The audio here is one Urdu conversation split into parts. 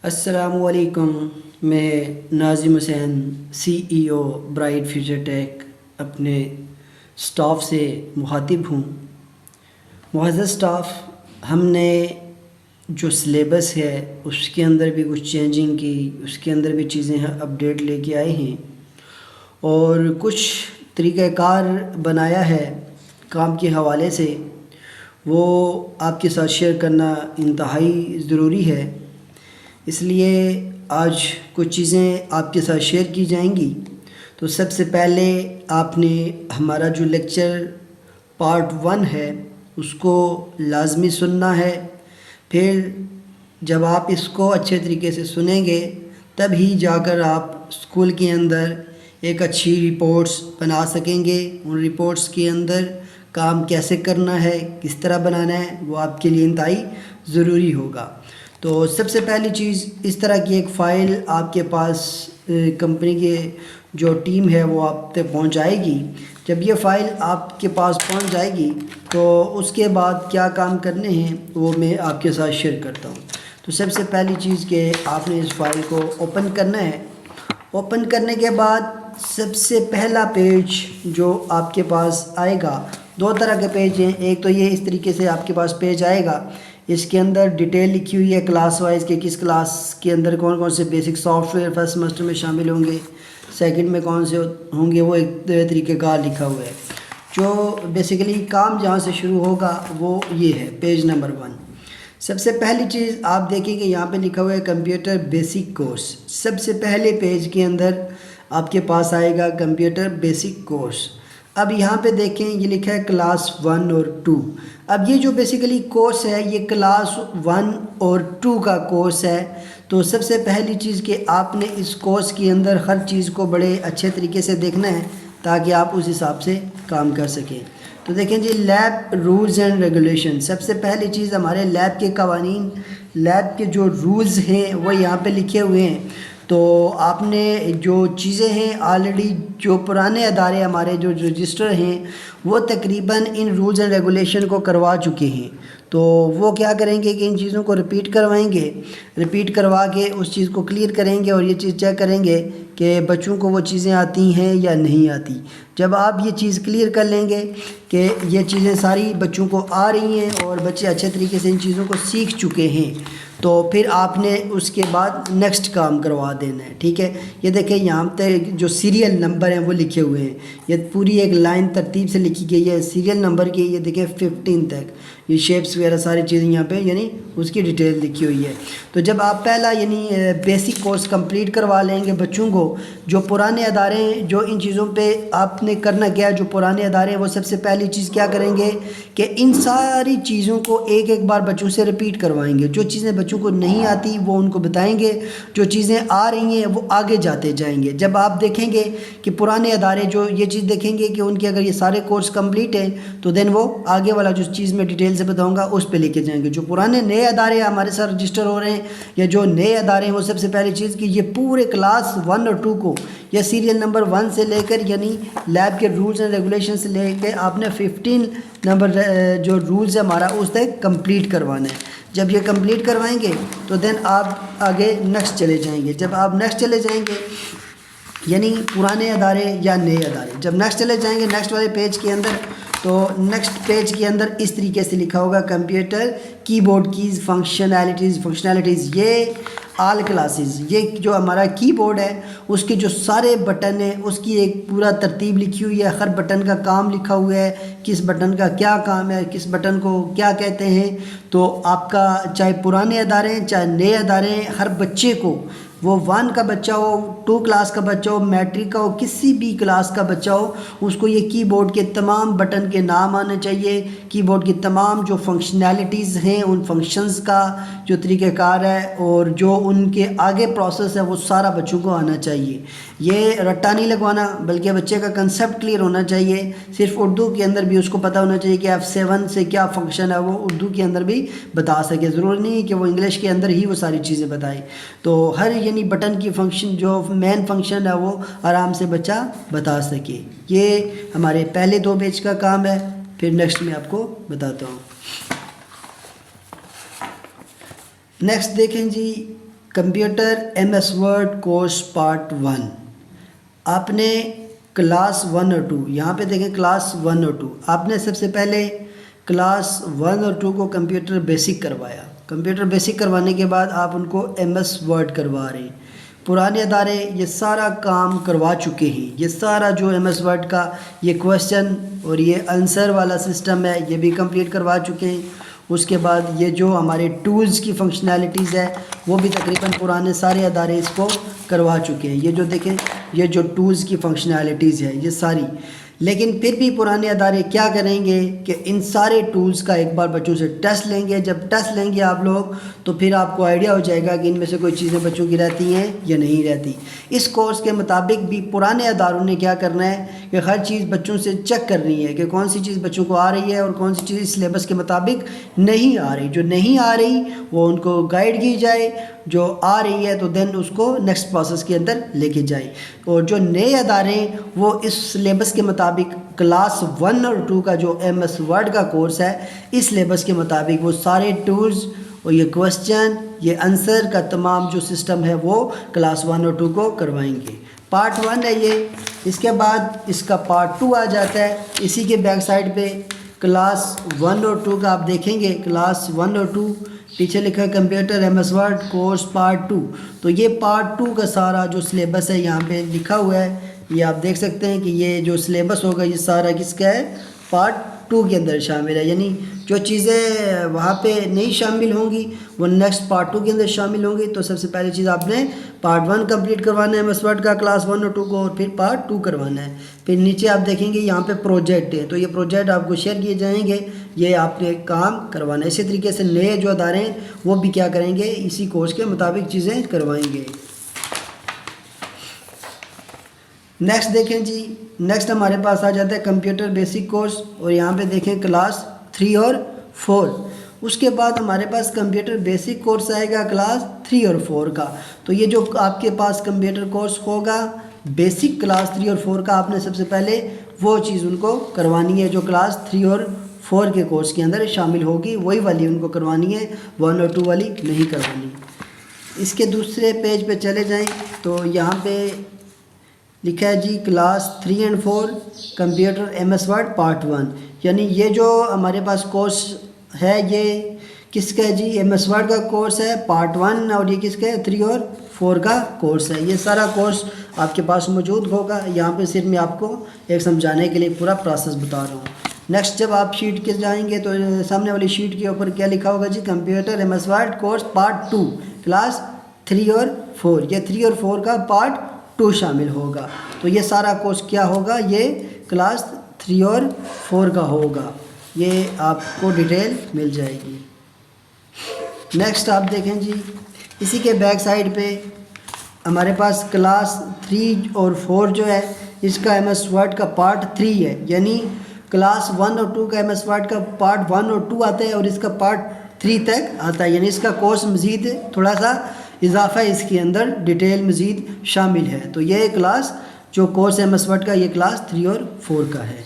السلام علیکم. میں ناظم حسین CEO برائٹ فیوچر ٹیک اپنے سٹاف سے مخاطب ہوں. معزز سٹاف، ہم نے جو سلیبس ہے اس کے اندر بھی کچھ چینجنگ کی، اس کے اندر بھی چیزیں اپڈیٹ لے کے آئے ہیں اور کچھ طریقہ کار بنایا ہے کام کے حوالے سے، وہ آپ کے ساتھ شیئر کرنا انتہائی ضروری ہے. اس لیے آج کچھ چیزیں آپ کے ساتھ شیئر کی جائیں گی. تو سب سے پہلے آپ نے ہمارا جو لیکچر پارٹ 1 ہے اس کو لازمی سننا ہے. پھر جب آپ اس کو اچھے طریقے سے سنیں گے تب ہی جا کر آپ اسکول کے اندر ایک اچھی رپورٹس بنا سکیں گے. ان رپورٹس کے اندر کام کیسے کرنا ہے، کس طرح بنانا ہے، وہ آپ کے لیے انتہائی ضروری ہوگا. تو سب سے پہلی چیز، اس طرح کی ایک فائل آپ کے پاس کمپنی کے جو ٹیم ہے وہ آپ تک پہنچائے گی. جب یہ فائل آپ کے پاس پہنچ جائے گی تو اس کے بعد کیا کام کرنے ہیں وہ میں آپ کے ساتھ شیئر کرتا ہوں. تو سب سے پہلی چیز کہ آپ نے اس فائل کو اوپن کرنا ہے. اوپن کرنے کے بعد سب سے پہلا پیج جو آپ کے پاس آئے گا، دو طرح کے پیج ہیں. ایک تو یہ اس طریقے سے آپ کے پاس پیج آئے گا، اس کے اندر ڈیٹیل لکھی ہوئی ہے کلاس وائز کہ کس کلاس کے اندر کون کون سے basic soft where first semester میں شامل ہوں گے، سیکنڈ میں کون سے ہوں گے، وہ ایک طریقہ کار لکھا ہوا ہے. جو بیسیکلی کام جہاں سے شروع ہوگا وہ یہ ہے پیج نمبر 1. سب سے پہلی چیز آپ دیکھیں کہ یہاں پہ لکھا ہوا ہے کمپیوٹر بیسک کورس. سب سے پہلے پیج کے اندر آپ کے پاس آئے گا کمپیوٹر بیسک کورس. اب یہاں پہ دیکھیں یہ لکھا ہے کلاس 1 اور 2. اب یہ جو بیسیکلی کورس ہے یہ کلاس 1 اور 2 کا کورس ہے. تو سب سے پہلی چیز کہ آپ نے اس کورس کے اندر ہر چیز کو بڑے اچھے طریقے سے دیکھنا ہے تاکہ آپ اس حساب سے کام کر سکیں. تو دیکھیں جی، لیب رولز اینڈ ریگولیشن. سب سے پہلی چیز ہمارے لیب کے قوانین، لیب کے جو رولز ہیں وہ یہاں پہ لکھے ہوئے ہیں. تو آپ نے جو چیزیں ہیں آلریڈی جو پرانے ادارے ہمارے جو رجسٹر ہیں وہ تقریباً ان رولز اینڈ ریگولیشن کو کروا چکے ہیں. تو وہ کیا کریں گے کہ ان چیزوں کو ریپیٹ کروائیں گے، ریپیٹ کروا کے اس چیز کو کلیئر کریں گے اور یہ چیز چیک کریں گے کہ بچوں کو وہ چیزیں آتی ہیں یا نہیں آتی. جب آپ یہ چیز کلیئر کر لیں گے کہ یہ چیزیں ساری بچوں کو آ رہی ہیں اور بچے اچھے طریقے سے ان چیزوں کو سیکھ چکے ہیں، تو پھر آپ نے اس کے بعد نیکسٹ کام کروا دینا ہے. ٹھیک ہے، یہ دیکھیں یہاں پہ جو سیریل نمبر ہیں وہ لکھے ہوئے ہیں. یہ پوری ایک لائن ترتیب سے لکھی گئی ہے سیریل نمبر کی. یہ دیکھیں 15 تک یہ شیپس وغیرہ ساری چیزیں یہاں پہ یعنی اس کی ڈیٹیل لکھی ہوئی ہے. تو جب آپ پہلا یعنی بیسک کورس کمپلیٹ کروا لیں گے بچوں کو، جو پرانے ادارے ہیں جو ان چیزوں پہ آپ نے کرنا کیا، جو پرانے ادارے ہیں وہ سب سے پہلی چیز کیا کریں گے کہ ان ساری چیزوں کو ایک ایک بار بچوں سے ریپیٹ کروائیں گے. جو چیزیں بچوں کو نہیں آتی وہ ان کو بتائیں گے، جو چیزیں آ رہی ہیں وہ آگے جاتے جائیں گے. جب آپ دیکھیں گے کہ پرانے ادارے جو یہ چیز دیکھیں گے کہ ان کے اگر یہ سارے کورس کمپلیٹ ہیں تو دین وہ آگے والا جو چیز میں ڈیٹیل سے بتاؤں گا اس پہ لے کے جائیں گے. جو پرانے نئے ادارے ہمارے ساتھ رجسٹر ہو رہے ہیں یا جو نئے ادارے ہیں وہ سب سے پہلی چیز کہ یہ پورے کلاس 1 اور 2 کو یا سیریل نمبر 1 سے لے کر یعنی لیب کے رولز اینڈ ریگولیشن سے لے کے آپ نے 15 نمبر جو رولز ہے ہمارا اس تک کمپلیٹ کروانا ہے. جب یہ کمپلیٹ کروائیں گے تو دین آپ آگے نیکسٹ چلے جائیں گے. جب آپ نیکسٹ چلے جائیں گے یعنی پرانے ادارے یا نئے ادارے، جب نیکسٹ چلے جائیں گے نیکسٹ والے پیج کے اندر، تو نیکسٹ پیج کے اندر اس طریقے سے لکھا ہوگا کمپیوٹر کی بورڈ کیز فنکشنالٹیز. یہ آل کلاسز، یہ جو ہمارا کی بورڈ ہے اس کے جو سارے بٹن ہیں اس کی ایک پورا ترتیب لکھی ہوئی ہے. ہر بٹن کا کام لکھا ہوا ہے، کس بٹن کا کیا کام ہے، کس بٹن کو کیا کہتے ہیں. تو آپ کا چاہے پرانے ادارے ہیں چاہے نئے ادارے ہیں، ہر بچے کو، وہ 1 کا بچہ ہو، 2 کلاس کا بچہ ہو، میٹرک کا ہو، کسی بھی کلاس کا بچہ ہو، اس کو یہ کی بورڈ کے تمام بٹن کے نام آنا چاہیے. کی بورڈ کی تمام جو فنکشنالٹیز ہیں ان فنکشنز کا جو طریقہ کار ہے اور جو ان کے آگے پروسیس ہے وہ سارا بچوں کو آنا چاہیے. یہ رٹا نہیں لگوانا بلکہ بچے کا کنسیپٹ کلیئر ہونا چاہیے. صرف اردو کے اندر بھی اس کو پتہ ہونا چاہیے کہ F7 سے کیا فنکشن ہے وہ اردو کے اندر بھی بتا سکے. ضروری نہیں کہ وہ انگلش کے اندر ہی وہ ساری چیزیں بتائیں. تو ہر یعنی بٹن کی فنکشن جو مین فنکشن ہے وہ آرام سے بچہ بتا سکے. یہ ہمارے پہلے 2 پیج کا کام ہے. پھر نیکسٹ میں آپ کو بتاتا ہوں. نیکسٹ دیکھیں جی، computer M S word course part 1. آپ نے کلاس 1 اور 2 یہاں پہ دیکھیں کلاس 1 اور 2 آپ نے سب سے پہلے کلاس 1 اور 2 کو کمپیوٹر بیسک کروایا. کمپیوٹر بیسک کروانے کے بعد آپ ان کو ایم ایس ورڈ کروا رہے ہیں. پرانے ادارے یہ سارا کام کروا چکے ہیں. یہ سارا جو ایم ایس ورڈ کا یہ کویسچن اور یہ آنسر والا سسٹم ہے یہ بھی کمپلیٹ کروا چکے ہیں. اس کے بعد یہ جو ہمارے ٹولز کی فنکشنالٹیز ہے وہ بھی تقریباً پرانے سارے ادارے اس کو کروا چکے ہیں. یہ جو دیکھیں یہ جو ٹولز کی فنکشنالٹیز ہے یہ ساری. لیکن پھر بھی پرانے ادارے کیا کریں گے کہ ان سارے ٹولز کا ایک بار بچوں سے ٹیسٹ لیں گے. جب ٹیسٹ لیں گے آپ لوگ تو پھر آپ کو آئیڈیا ہو جائے گا کہ ان میں سے کوئی چیزیں بچوں کی رہتی ہیں یا نہیں رہتی. اس کورس کے مطابق بھی پرانے اداروں نے کیا کرنا ہے کہ ہر چیز بچوں سے چیک کرنی ہے کہ کون سی چیز بچوں کو آ رہی ہے اور کون سی چیز سلیبس کے مطابق نہیں آ رہی. جو نہیں آ رہی وہ ان کو گائیڈ کی جائے, جو آ رہی ہے تو دین اس کو نیکسٹ پروسیس کے اندر لے کے جائے. اور جو نئے ادارے ہیں وہ اس سلیبس کے مطابق کلاس 1 اور 2 کا جو ایم ایس ورڈ کا کورس ہے اس سلیبس کے مطابق وہ سارے ٹولز اور یہ کویسچن یہ آنسر کا تمام جو سسٹم ہے وہ کلاس 1 اور 2 کو کروائیں گے. پارٹ 1 ہے یہ. اس کے بعد اس کا پارٹ 2 آ جاتا ہے. اسی کے بیک سائڈ پہ کلاس 1 اور 2 کا آپ دیکھیں گے کلاس 1 اور 2 پیچھے لکھا ہے computer M S word course part 2. تو یہ پارٹ 2 کا سارا جو سلیبس ہے یہاں پہ لکھا ہوا ہے. یہ آپ دیکھ سکتے ہیں کہ یہ جو سلیبس ہوگا یہ سارا کس کا ہے پارٹ 2 کے اندر شامل ہے. یعنی جو چیزیں وہاں پہ نہیں شامل ہوں گی وہ نیکسٹ پارٹ 2 کے اندر شامل ہوں گی. تو سب سے پہلی چیز آپ نے پارٹ 1 کمپلیٹ کروانا ہے ایم ایس ورڈ کا کلاس 1 اور 2 کو, اور پھر پارٹ 2 کروانا ہے. پھر نیچے آپ دیکھیں گے یہاں پہ پروجیکٹ ہے تو یہ پروجیکٹ آپ کو شیئر کیے جائیں گے, یہ آپ نے کام کروانا ہے. اسی طریقے سے نئے جو ادارے ہیں وہ بھی کیا کریں گے اسی کورس کے مطابق چیزیں کروائیں گے. نیکسٹ دیکھیں جی, نیکسٹ ہمارے پاس آ جاتا ہے کمپیوٹر بیسک کورس اور یہاں پہ دیکھیں کلاس 3 اور 4. اس کے بعد ہمارے پاس کمپیوٹر بیسک کورس آئے گا کلاس 3 اور 4 کا. تو یہ جو آپ کے پاس کمپیوٹر کورس ہوگا بیسک کلاس 3 اور 4 کا آپ نے سب سے پہلے وہ چیز ان کو کروانی ہے جو کلاس 3 اور 4 کے کورس کے اندر شامل ہوگی, وہی والی ان کو کروانی ہے, 1 اور 2 والی نہیں کروانی. اس کے دوسرے پیج پہ چلے جائیں تو یہاں پہ لکھا ہے جی class 3 and 4 computer M S Word part 1. یعنی یہ جو ہمارے پاس کورس ہے یہ کس کا ہے جی ایم ایس ورڈ کا کورس ہے پارٹ 1, اور یہ کس کا ہے 3 اور 4 کا کورس ہے. یہ سارا کورس آپ کے پاس موجود ہوگا. یہاں پہ صرف میں آپ کو ایک سمجھانے کے لیے پورا پروسیس بتا رہا ہوں. نیکسٹ جب آپ شیٹ کے جائیں گے تو سامنے والی شیٹ کے اوپر کیا لکھا ہوگا جی computer M S word course part 2 class 3 اور 4. یہ 3 اور 4 کا پارٹ 2 شامل ہوگا. تو یہ سارا کورس کیا ہوگا یہ کلاس 3 اور 4 کا ہوگا. یہ آپ کو ڈیٹیل مل جائے گی. نیکسٹ آپ دیکھیں جی اسی کے بیک سائڈ پہ ہمارے پاس کلاس 3 اور 4 جو ہے اس کا ایم ایس ورڈ کا پارٹ 3 ہے. یعنی کلاس 1 اور 2 کا ایم ایس ورڈ کا پارٹ 1 اور 2 آتا ہے اور اس کا پارٹ 3 تک آتا ہے. یعنی اس کا کورس مزید تھوڑا سا اضافہ اس کے اندر ڈیٹیل مزید شامل ہے. تو یہ کلاس جو کورس ایم ایس ورڈ کا یہ کلاس 3 اور 4 کا ہے.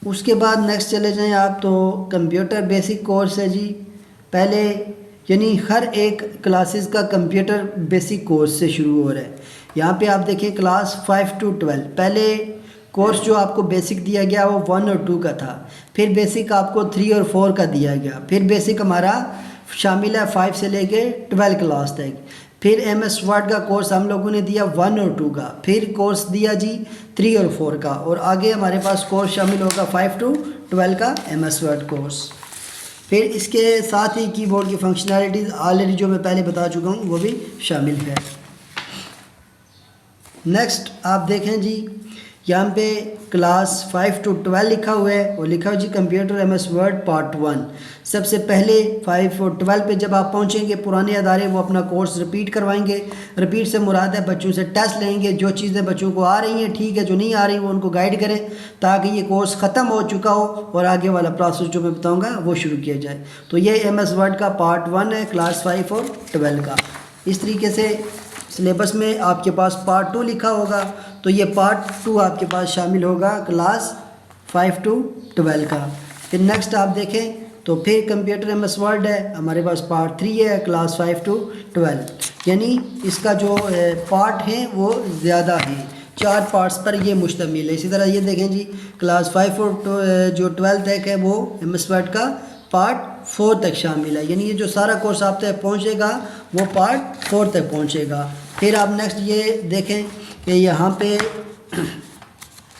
اس کے بعد نیکسٹ چلے جائیں آپ تو کمپیوٹر بیسک کورس ہے جی. پہلے یعنی ہر ایک کلاسز کا کمپیوٹر بیسک کورس سے شروع ہو رہا ہے. یہاں پہ آپ دیکھیں کلاس 5 to 12 پہلے کورس جو آپ کو بیسک دیا گیا وہ 1 اور 2 کا تھا. پھر بیسک آپ کو 3 اور 4 کا دیا گیا. پھر بیسک ہمارا شامل ہے 5 سے لے کے 12 کلاس تک. پھر ایم ایس ورڈ کا کورس ہم لوگوں نے دیا 1 اور 2 کا. پھر کورس دیا جی 3 اور 4 کا. اور آگے ہمارے پاس کورس شامل ہوگا 5 to 12 کا ایم ایس ورڈ کورس. پھر اس کے ساتھ ہی کی بورڈ کی فنکشنالٹیز آلریڈی جو میں پہلے بتا چکا ہوں وہ بھی شامل ہے. نیکسٹ آپ دیکھیں جی یہاں پہ کلاس 5 to 12 لکھا ہوا ہے اور لکھا ہوا جی computer M S Word part 1. سب سے پہلے 5 اور 12 پہ جب آپ پہنچیں گے پرانے ادارے وہ اپنا کورس ریپیٹ کروائیں گے. ریپیٹ سے مراد ہے بچوں سے ٹیسٹ لیں گے, جو چیزیں بچوں کو آ رہی ہیں ٹھیک ہے, جو نہیں آ رہی وہ ان کو گائیڈ کریں تاکہ یہ کورس ختم ہو چکا ہو اور آگے والا پروسیس جو میں بتاؤں گا وہ شروع کیا جائے. تو یہ ایم ایس ورڈ کا پارٹ 1 ہے کلاس 5 اور 12 کا. اس طریقے سے سلیبس میں آپ کے پاس پارٹ 2 لکھا ہوگا تو یہ پارٹ 2 آپ کے پاس شامل ہوگا کلاس 5 to 12 کا. پھر نیکسٹ آپ دیکھیں تو پھر کمپیوٹر ایم ایس ورڈ ہے ہمارے پاس پارٹ 3 ہے کلاس 5 to 12، یعنی اس کا جو پارٹ ہیں وہ زیادہ ہیں، 4 پارٹس پر یہ مشتمل ہے۔ اسی طرح یہ دیکھیں جی کلاس 5 اور جو 12 تک ہے وہ ایم ایس ورڈ کا پارٹ 4 تک شامل ہے، یعنی یہ جو سارا کورس آپ تک پہنچے گا وہ پارٹ 4 تک پہنچے گا۔ پھر آپ نیکسٹ یہ دیکھیں کہ یہاں پہ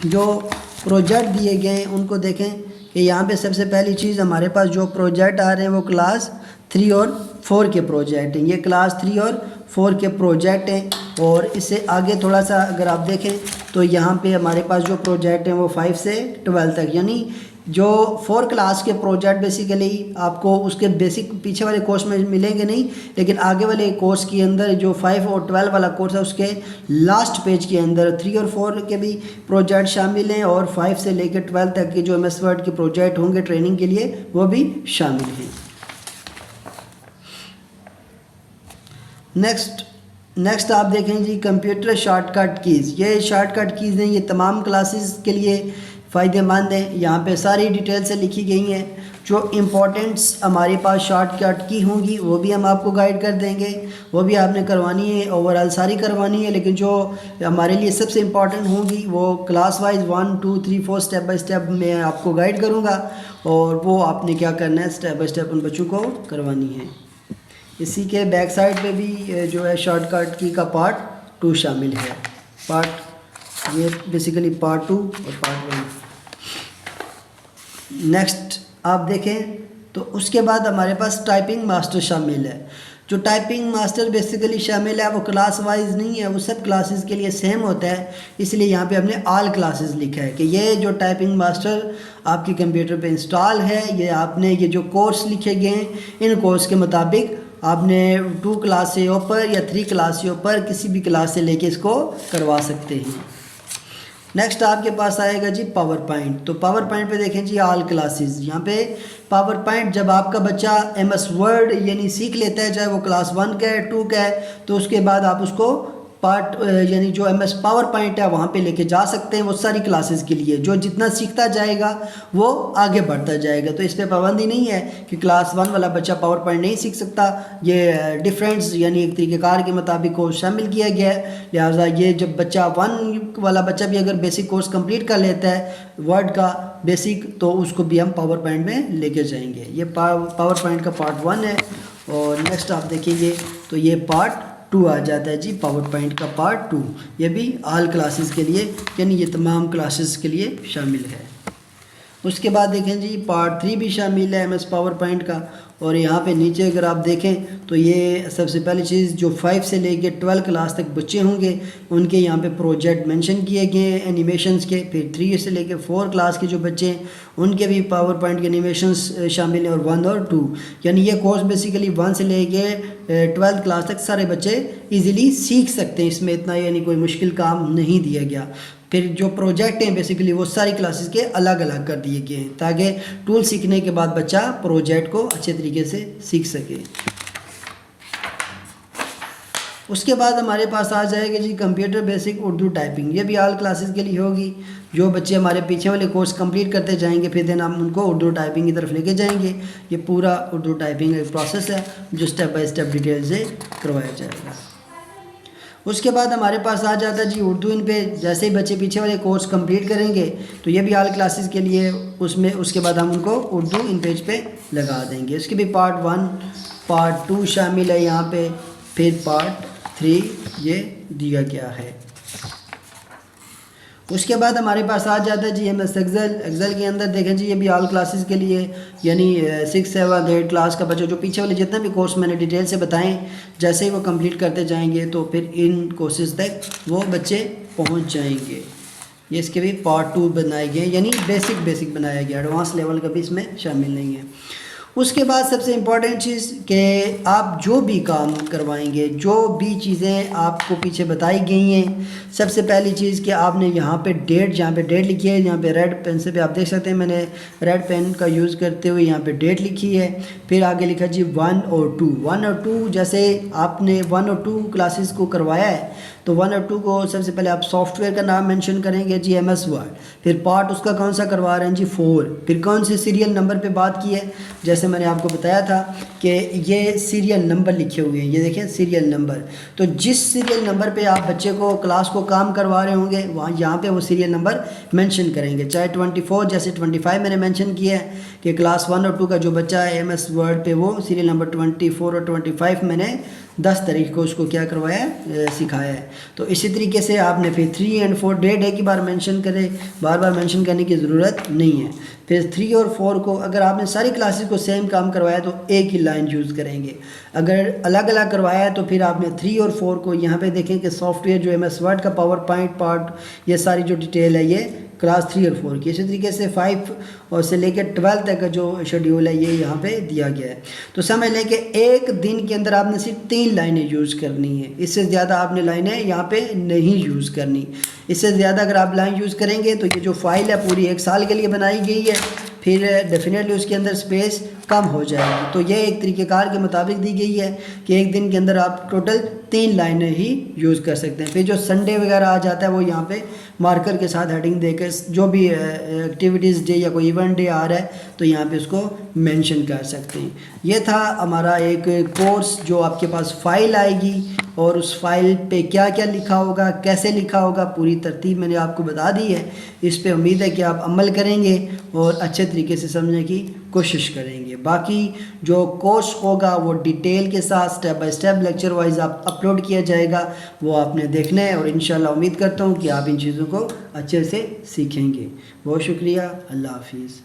جو پروجیکٹ دیے گئے ہیں ان کو دیکھیں کہ یہاں پہ سب سے پہلی چیز ہمارے پاس جو پروجیکٹ آ رہے ہیں وہ کلاس 3 اور 4 کے پروجیکٹ ہیں، یہ کلاس 3 اور 4 کے پروجیکٹ ہیں۔ اور اس سے آگے تھوڑا سا اگر آپ دیکھیں تو یہاں پہ ہمارے پاس جو پروجیکٹ ہیں وہ 5 سے 12 تک، یعنی جو 4 کلاس کے پروجیکٹ بیسیکلی آپ کو اس کے بیسک پیچھے والے کورس میں ملیں گے نہیں، لیکن آگے والے کورس کے اندر جو 5 اور 12 والا کورس ہے اس کے لاسٹ پیج کے اندر 3 اور 4 کے بھی پروجیکٹ شامل ہیں، اور 5 سے لے کے 12 تک کے جو ایم ایس ورڈ کے پروجیکٹ ہوں گے ٹریننگ کے لیے وہ بھی شامل ہیں۔ نیکسٹ آپ دیکھیں جی کمپیوٹر شارٹ کٹ کیز، یہ شارٹ کٹ کیز ہیں، یہ تمام کلاسز کے لیے فائدہ مند ہیں، یہاں پہ ساری ڈیٹیل سے لکھی گئی ہیں۔ جو امپورٹنٹس ہمارے پاس شارٹ کٹ کی ہوں گی وہ بھی ہم آپ کو گائیڈ کر دیں گے، وہ بھی آپ نے کروانی ہے، اوور آل ساری کروانی ہے، لیکن جو ہمارے لیے سب سے امپورٹنٹ ہوں گی وہ class wise 1 2 3 4 step by step میں آپ کو گائیڈ کروں گا، اور وہ آپ نے کیا کرنا ہے اسٹیپ بائی اسٹیپ ان بچوں کو کروانی ہے۔ اسی کے بیک سائڈ پہ بھی جو ہے شارٹ کٹ کی کا پارٹ 2 شامل ہے، یہ بیسیکلی پارٹ 2 اور پارٹ 1۔ نیکسٹ آپ دیکھیں تو اس کے بعد ہمارے پاس ٹائپنگ ماسٹر شامل ہے۔ جو ٹائپنگ ماسٹر بیسیکلی شامل ہے وہ کلاس وائز نہیں ہے، وہ سب کلاسز کے لیے سیم ہوتا ہے، اس لیے یہاں پہ ہم نے آل کلاسز لکھا ہے کہ یہ جو ٹائپنگ ماسٹر آپ کے کمپیوٹر پہ انسٹال ہے، یہ آپ نے یہ جو کورس لکھے گئے ہیں ان کورس کے مطابق آپ نے 2 کلاس سے اوپر یا 3 کلاس سے اوپر کسی بھی کلاس سے لے کے اس کو کروا سکتے ہیں۔ نیکسٹ آپ کے پاس آئے گا جی پاور پوائنٹ، تو پاور پوائنٹ پہ دیکھیں جی آل کلاسز، یہاں پہ پاور پوائنٹ جب آپ کا بچہ ایم ایس ورڈ یعنی سیکھ لیتا ہے، چاہے وہ کلاس 1 کا ہے 2 کا ہے، تو اس کے بعد آپ اس کو پارٹ یعنی جو ایم ایس پاور پوائنٹ ہے وہاں پہ لے کے جا سکتے ہیں، وہ ساری کلاسز کے لیے، جو جتنا سیکھتا جائے گا وہ آگے بڑھتا جائے گا، تو اس پہ پابندی نہیں ہے کہ کلاس 1 والا بچہ پاور پوائنٹ نہیں سیکھ سکتا، یہ ڈیفرنس یعنی ایک طریقہ کار کے مطابق کورس شامل کیا گیا ہے، لہٰذا یہ جب بچہ 1 والا بچہ بھی اگر بیسک کورس کمپلیٹ کر لیتا ہے ورڈ کا بیسک، تو اس کو بھی ہم پاور پوائنٹ میں لے کے جائیں گے۔ یہ پاور پوائنٹ کا پارٹ 1 ہے، اور نیکسٹ آپ دیکھیں گے تو یہ پارٹ 2 آ جاتا ہے جی پاور پوائنٹ کا پارٹ 2، یہ بھی آل کلاسز کے لیے یعنی یہ تمام کلاسز کے لیے شامل ہے۔ اس کے بعد دیکھیں جی پارٹ 3 بھی شامل ہے ایم ایس پاور پوائنٹ کا، اور یہاں پہ نیچے اگر آپ دیکھیں تو یہ سب سے پہلی چیز جو 5 سے لے کے 12 کلاس تک بچے ہوں گے ان کے یہاں پہ پروجیکٹ مینشن کیے گئے ہیں اینیمیشنز کے، پھر 3 سے لے کے 4 کلاس کے جو بچے ہیں ان کے بھی پاور پوائنٹ کے اینیمیشنز شامل ہیں، اور 1 اور 2، یعنی یہ کورس بیسیکلی 1 سے لے کے 12 کلاس تک سارے بچے ایزیلی سیکھ سکتے ہیں، اس میں اتنا یعنی کوئی مشکل کام نہیں دیا گیا۔ پھر جو پروجیکٹ ہیں بیسیکلی وہ ساری کلاسز کے الگ الگ کر دیے گئے ہیں تاکہ ٹول سیکھنے کے بعد بچہ پروجیکٹ کو اچھے طریقے سے سیکھ سکے۔ اس کے بعد ہمارے پاس آ جائے گا جی کمپیوٹر بیسک اردو ٹائپنگ، یہ بھی آل کلاسز کے لیے ہوگی، جو بچے ہمارے پیچھے والے کورس کمپلیٹ کرتے جائیں گے پھر دن ہم ان کو اردو ٹائپنگ کی طرف لے کے جائیں گے۔ یہ پورا اردو ٹائپنگ کا ایک پروسیس ہے جو اسٹیپ بائی اسٹیپ ڈیٹیل سے کروایا جائے گا۔ اس کے بعد ہمارے پاس آ جاتا ہے جی اردو ان پہ، جیسے ہی بچے پیچھے والے کورس کمپلیٹ کریں گے تو یہ بھی آل کلاسز کے لیے اس کے بعد ہم ان کو اردو ان پیج پہ لگا دیں گے۔ اس کے بھی پارٹ 1 پارٹ 2 شامل ہے یہاں پہ، پھر پارٹ 3 یہ دیا گیا ہے۔ اس کے بعد ہمارے پاس آ جاتا ہے جی ایم ایس ایکسل کے اندر دیکھیں جی یہ بھی آل کلاسز کے لیے، یعنی 6 7 8 کلاس کا بچہ جو پیچھے والے جتنے بھی کورس میں نے ڈیٹیل سے بتائیں، جیسے ہی وہ کمپلیٹ کرتے جائیں گے تو پھر ان کورسز تک وہ بچے پہنچ جائیں گے۔ یہ اس کے بھی پارٹ 2 بنائے گئے، یعنی بیسک بنایا گیا، ایڈوانس لیول کا بھی اس میں شامل نہیں ہے۔ اس کے بعد سب سے امپورٹنٹ چیز کہ آپ جو بھی کام کروائیں گے، جو بھی چیزیں آپ کو پیچھے بتائی گئی ہیں، سب سے پہلی چیز کہ آپ نے یہاں پہ ڈیٹ، جہاں پہ ڈیٹ لکھی ہے، یہاں پہ ریڈ پین سے بھی آپ دیکھ سکتے ہیں میں نے ریڈ پین کا یوز کرتے ہوئے یہاں پہ ڈیٹ لکھی ہے. پھر آگے لکھا جی 1 اور 2. 1 اور 2 جیسے آپ نے 1 اور 2 کلاسز کو کروایا ہے تو 1 اور 2 کو سب سے پہلے آپ سافٹ ویئر کا نام مینشن کریں گے جی MS Word. پھر پارٹ اس کا کون سا کروا رہے ہیں جی 4. پھر کون سے سیریل نمبر پہ بات کی ہے، جیسے میں نے آپ کو بتایا تھا کہ یہ سیریل نمبر لکھے ہوئے ہیں، یہ دیکھیں سیریل نمبر. تو جس سیریل نمبر پہ آپ بچے کو کلاس کو کام کروا رہے ہوں گے وہاں یہاں پہ وہ سیریل نمبر مینشن کریں گے. چاہے 24 جیسے 25 میں نے مینشن کیا ہے کہ کلاس 1 اور 2 کا جو بچہ ہے MS Word پہ وہ سیریل نمبر 24 اور 25 میں نے 10 تاریخ کو اس کو کیا کروایا ہے، سکھایا ہے. تو اسی طریقے سے آپ نے پھر 3 اور 4 ڈیٹ ایک ہی بار مینشن کرے، بار بار مینشن کرنے کی ضرورت نہیں ہے. پھر 3 اور 4 کو اگر آپ نے ساری کلاسز کو سیم کام کروایا تو ایک ہی لائن یوز کریں گے. اگر الگ الگ کروایا ہے تو پھر آپ نے 3 اور 4 کو یہاں پہ دیکھیں کہ سافٹ ویئر جو MS Word کا پاور پوائنٹ پارٹ، یہ ساری جو ڈیٹیل ہے یہ کلاس 3 اور 4 کی. اسی طریقے سے 5 اور سے لے کے 12 تک کا جو شیڈیول ہے یہ یہاں پہ دیا گیا ہے. تو سمجھ لیں کہ ایک دن کے اندر آپ نے صرف 3 لائنیں یوز کرنی ہیں، اس سے زیادہ آپ نے لائنیں یہاں پہ نہیں یوز کرنی. اس سے زیادہ اگر آپ لائن یوز کریں گے تو یہ جو فائل ہے پوری 1 سال کے لیے بنائی گئی ہے، پھر ڈیفینیٹلی اس کے اندر سپیس کم ہو جائے گی. تو یہ ایک طریقہ کار کے مطابق دی گئی ہے کہ ایک دن کے اندر آپ ٹوٹل 3 لائنیں ہی یوز کر سکتے ہیں. پھر جو سنڈے وغیرہ آ جاتا ہے وہ یہاں پہ مارکر کے ساتھ ہیڈنگ دے کر جو بھی ایکٹیویٹیز ڈے یا کوئی ایونٹ ڈے آ رہا ہے تو یہاں پہ اس کو مینشن کر سکتے ہیں. یہ تھا ہمارا ایک کورس جو آپ کے پاس فائل آئے گی اور اس فائل پہ کیا کیا لکھا ہوگا، کیسے لکھا ہوگا، پوری ترتیب میں نے آپ کو بتا دی ہے. اس پہ امید ہے کہ آپ عمل کریں گے اور اچھے طریقے سے سمجھنے کی کوشش کریں گے. باقی جو کورس ہوگا وہ ڈیٹیل کے ساتھ step by step lecture wise آپ اپلوڈ کیا جائے گا، وہ آپ نے دیکھنا ہے اور انشاءاللہ امید کرتا ہوں کہ آپ ان چیزوں کو اچھے سے سیکھیں گے. بہت شکریہ، اللہ حافظ.